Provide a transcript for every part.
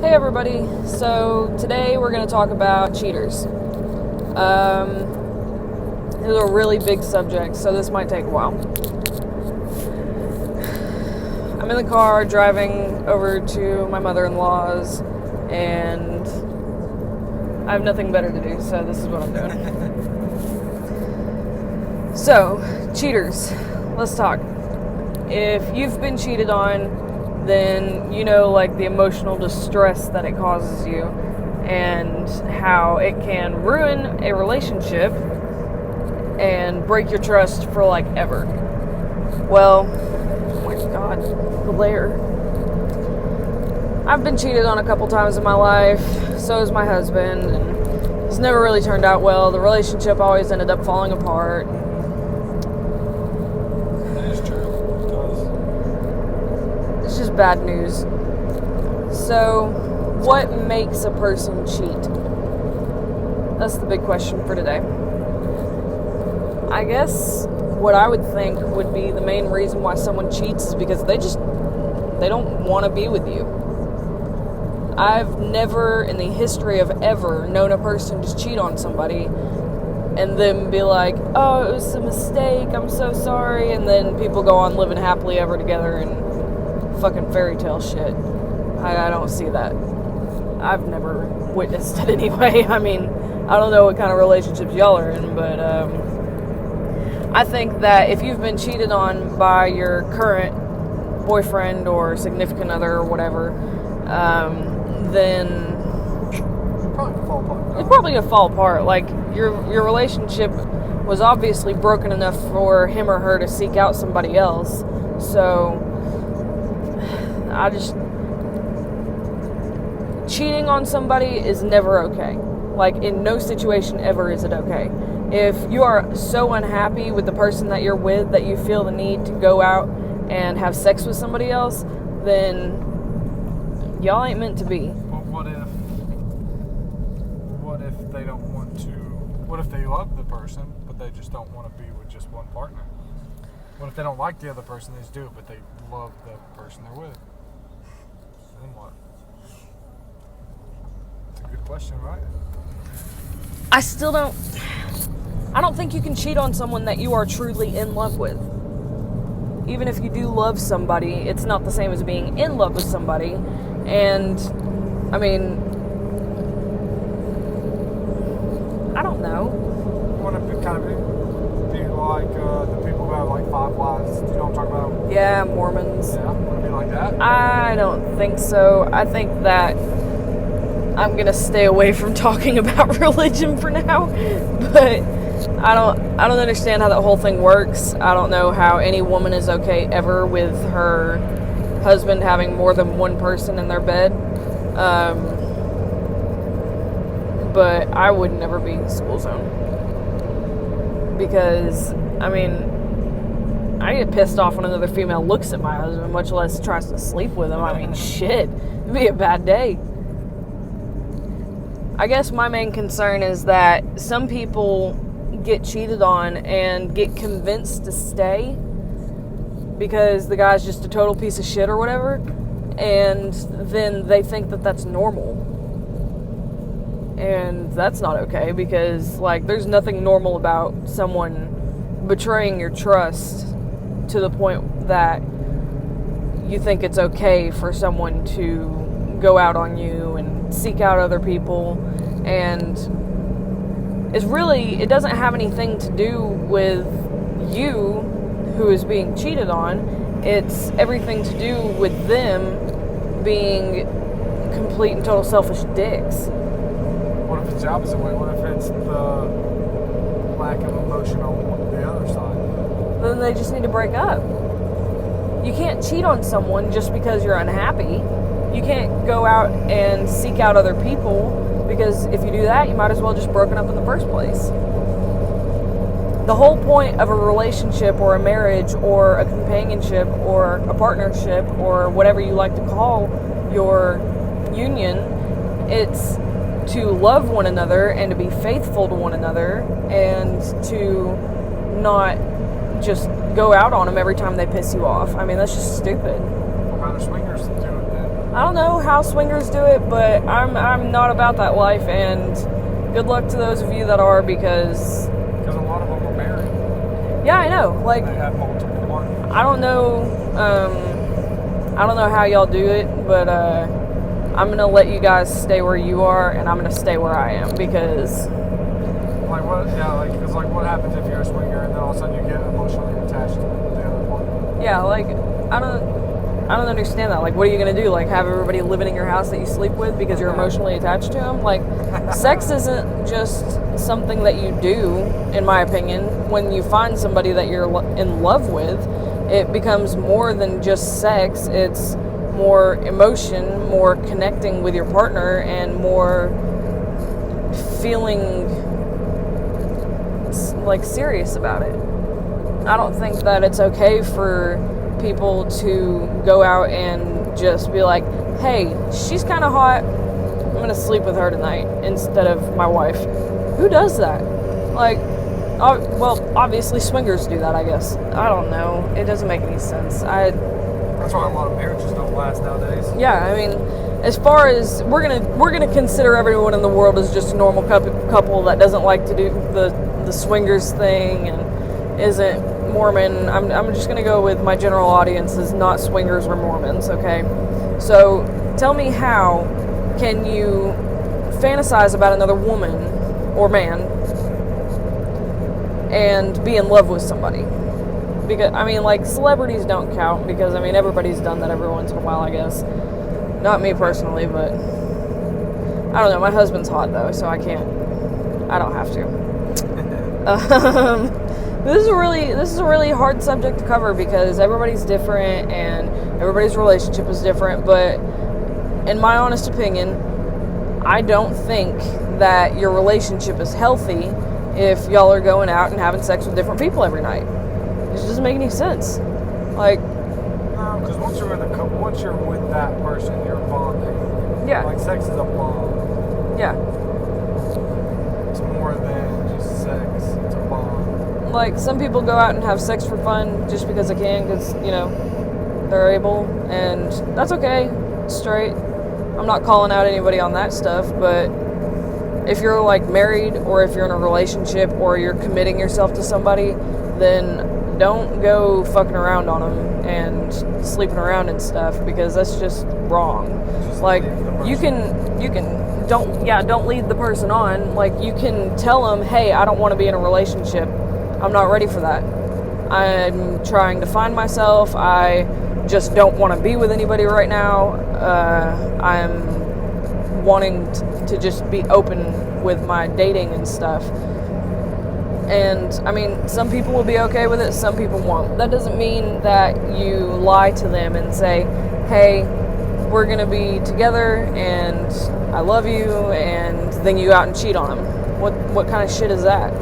Hey everybody, so today we're going to talk about cheaters. This is a really big subject, so this might take a while. I'm in the car driving over to my mother-in-law's, and I have nothing better to do, so this is what I'm doing. So, cheaters, let's talk. If you've been cheated on, then you know, like, the emotional distress that it causes you and how it can ruin a relationship and break your trust for, like, ever. Well, oh my god, glare. I've been cheated on a couple times in my life, so has my husband, and it's never really turned out well. The relationship always ended up falling apart. It's just bad news. So, what makes a person cheat? That's the big question for today. I guess what I would think would be the main reason why someone cheats is because they don't want to be with you. I've never in the history of ever known a person just cheat on somebody and then be like, oh, it was a mistake, I'm so sorry, and then people go on living happily ever together and fucking fairy tale shit. I don't see that. I've never witnessed it anyway. I mean, I don't know what kind of relationships y'all are in, but I think that if you've been cheated on by your current boyfriend or significant other or whatever, then it's probably gonna fall apart. Like, your relationship was obviously broken enough for him or her to seek out somebody else. So cheating on somebody is never okay. Like, in no situation ever is it okay. If you are so unhappy with the person that you're with that you feel the need to go out and have sex with somebody else, then y'all ain't meant to be. Well, what if they don't want to, what if they love the person, but they just don't want to be with just one partner? What if they don't like the other person, they just do it, but they love the person they're with? Then what? It's a good question, right? I don't think you can cheat on someone that you are truly in love with. Even if you do love somebody, it's not the same as being in love with somebody. And, I mean, I don't know. You want to be kind of be like the people who have like 5 wives. You know what I'm talking about? Yeah, Mormons. Yeah, want to be like that? I don't think so. I think that I'm gonna stay away from talking about religion for now. But I don't understand how that whole thing works. I don't know how any woman is okay ever with her husband having more than one person in their bed. But I would never be school zone. Because, I mean, I get pissed off when another female looks at my husband, much less tries to sleep with him. I mean, shit, it'd be a bad day. I guess my main concern is that some people get cheated on and get convinced to stay because the guy's just a total piece of shit or whatever, and then they think that that's normal. And that's not okay, because, like, there's nothing normal about someone betraying your trust to the point that you think it's okay for someone to go out on you and seek out other people. And it doesn't have anything to do with you who is being cheated on. It's everything to do with them being complete and total selfish dicks. What if it's the opposite way? What if it's the lack of emotion on the other side? Then they just need to break up. You can't cheat on someone just because you're unhappy. You can't go out and seek out other people, because if you do that, you might as well just broken up in the first place. The whole point of a relationship or a marriage or a companionship or a partnership or whatever you like to call your union, it's to love one another and to be faithful to one another and to not just go out on them every time they piss you off. I mean, that's just stupid. How do swingers do it then? I don't know how swingers do it, but I'm not about that life, and good luck to those of you that are, because a lot of them are married. Yeah, I know. Like, They have multiple partners. I don't know how y'all do it, but I'm gonna let you guys stay where you are, and I'm gonna stay where I am, because Like what? Yeah, like because like what happens if you're a swinger and then all of a sudden you get emotionally attached to the other one? yeah, like I don't understand that. Like, what are you gonna do? Like, have everybody living in your house that you sleep with because you're emotionally attached to them? Like, sex isn't just something that you do, in my opinion. When you find somebody that you're in love with, it becomes more than just sex. It's more emotion, more connecting with your partner, and more feeling like serious about it. I don't think that it's okay for people to go out and just be like, hey, she's kind of hot, I'm gonna sleep with her tonight instead of my wife. Who does that? Like, well, obviously swingers do that, I guess. I don't know, it doesn't make any sense. That's why a lot of marriages don't last nowadays. Yeah, I mean, as far as we're gonna consider everyone in the world as just a normal couple that doesn't like to do the swingers thing and isn't Mormon. I'm just gonna go with my general audience is not swingers or Mormons. Okay, so tell me, how can you fantasize about another woman or man and be in love with somebody? Because I mean, like, celebrities don't count, because I mean everybody's done that every once in a while, I guess. Not me personally, but I don't know. My husband's hot though, so I don't have to. This is a really hard subject to cover, because everybody's different and everybody's relationship is different. But in my honest opinion, I don't think that your relationship is healthy if y'all are going out and having sex with different people every night. It just doesn't make any sense. Like, no, because once you're with that person, you're bonding. Yeah. Like, sex is a bond. yeah. It's more than just sex. It's a bond. Like, some people go out and have sex for fun just because they can, because, you know, they're able, and that's okay. Straight. I'm not calling out anybody on that stuff, but if you're, like, married, or if you're in a relationship, or you're committing yourself to somebody, then don't go fucking around on them and sleeping around and stuff, because that's just wrong. Just Like, leave the you can don't lead the person on. Like, you can tell them, hey, I don't want to be in a relationship. I'm not ready for that. I'm trying to find myself. I just don't want to be with anybody right now. I'm wanting to just be open with my dating and stuff. And, I mean, some people will be okay with it, some people won't. That doesn't mean that you lie to them and say, hey, we're going to be together and I love you, and then you go out and cheat on them. What kind of shit is that?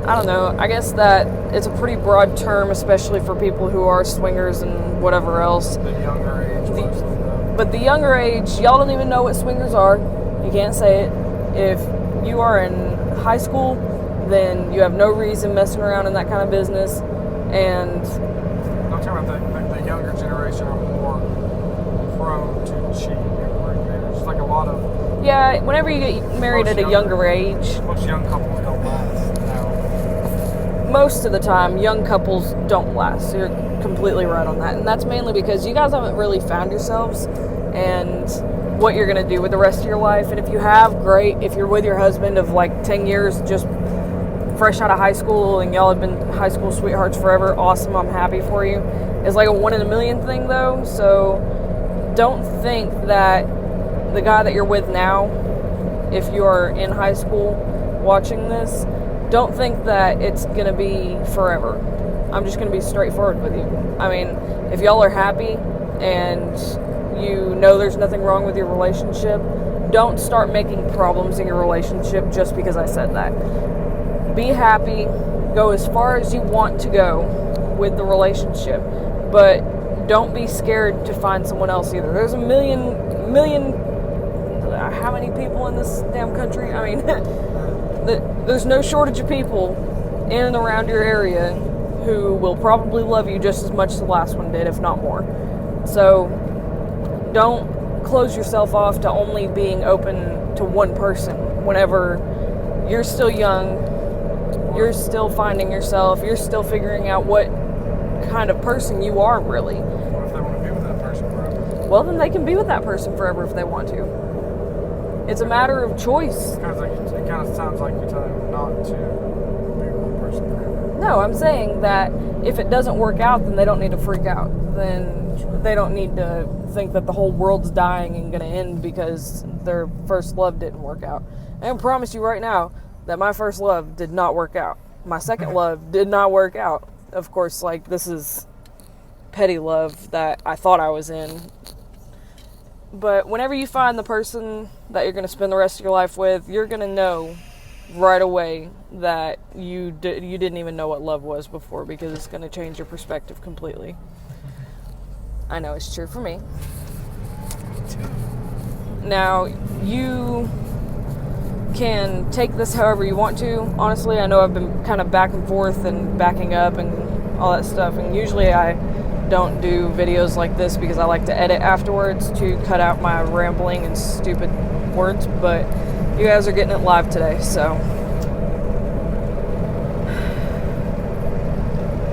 I don't know. I guess that it's a pretty broad term, especially for people who are swingers and whatever else. The younger age, mostly, though. But the younger age, y'all don't even know what swingers are. You can't say it. If you are in high school, then you have no reason messing around in that kind of business. And I'm talking about the younger generation are more prone to cheating and break marriage. It's like a lot of... yeah, whenever you get married at a younger age, Most young couples don't last now. most of the time, young couples don't last. You're completely right on that. And that's mainly because you guys haven't really found yourselves and what you're going to do with the rest of your life. And if you have, great. If you're with your husband of like 10 years, just fresh out of high school, and y'all have been high school sweethearts forever, awesome, I'm happy for you. It's like a 1 in a million thing though, so don't think that the guy that you're with now, if you are in high school watching this, don't think that it's gonna be forever. I'm just gonna be straightforward with you. I mean, if y'all are happy and you know there's nothing wrong with your relationship, don't start making problems in your relationship just because I said that. Be happy, go as far as you want to go with the relationship, but don't be scared to find someone else either. There's a million, how many people in this damn country? I mean, there's no shortage of people in and around your area who will probably love you just as much as the last one did, if not more. So Don't close yourself off to only being open to one person whenever you're still young, you're still finding yourself, you're still figuring out what kind of person you are really. What if they want to be with that person forever? Well, then they can be with that person forever if they want to. It's a matter of choice. It kind of sounds like you're telling them not to be with one person forever. No, I'm saying that if it doesn't work out, then they don't need to freak out. Then they don't need to think that the whole world's dying and going to end because their first love didn't work out. I can promise you right now that my first love did not work out. My second love did not work out. Of course, like, this is petty love that I thought I was in. But whenever you find the person that you're going to spend the rest of your life with, you're going to know right away that you didn't even know what love was before, because it's going to change your perspective completely. I know it's true for me. Now, you can take this however you want to. Honestly, I know I've been kind of back and forth and backing up and all that stuff, and usually I don't do videos like this because I like to edit afterwards to cut out my rambling and stupid words, but you guys are getting it live today, so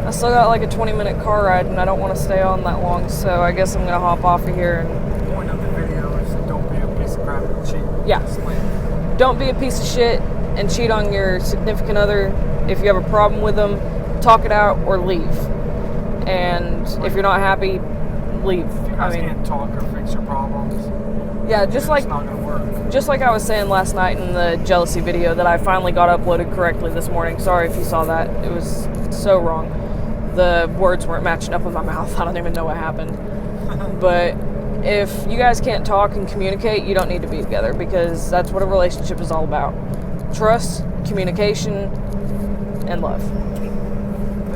I still got like a 20-minute car ride and I don't want to stay on that long, so I guess I'm gonna hop off of here. And The point of the video is don't be a piece of crap and cheat. Yeah. Don't be a piece of shit and cheat on your significant other. If you have a problem with them, talk it out or leave. And if you're not happy, leave. If you guys can't talk or fix your problems, yeah, just like it's not gonna work. Just like I was saying last night in the jealousy video that I finally got uploaded correctly this morning. Sorry if you saw that. It was so wrong. The words weren't matching up with my mouth. I don't even know what happened. But if you guys can't talk and communicate, you don't need to be together, because that's what a relationship is all about. Trust, communication, and love.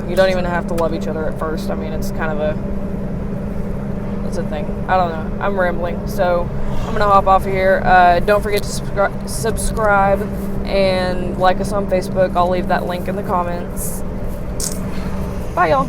You don't even have to love each other at first. I mean, it's kind of it's a thing. I don't know. I'm rambling. So I'm going to hop off of here. Don't forget to subscribe and like us on Facebook. I'll leave that link in the comments. Bye, y'all.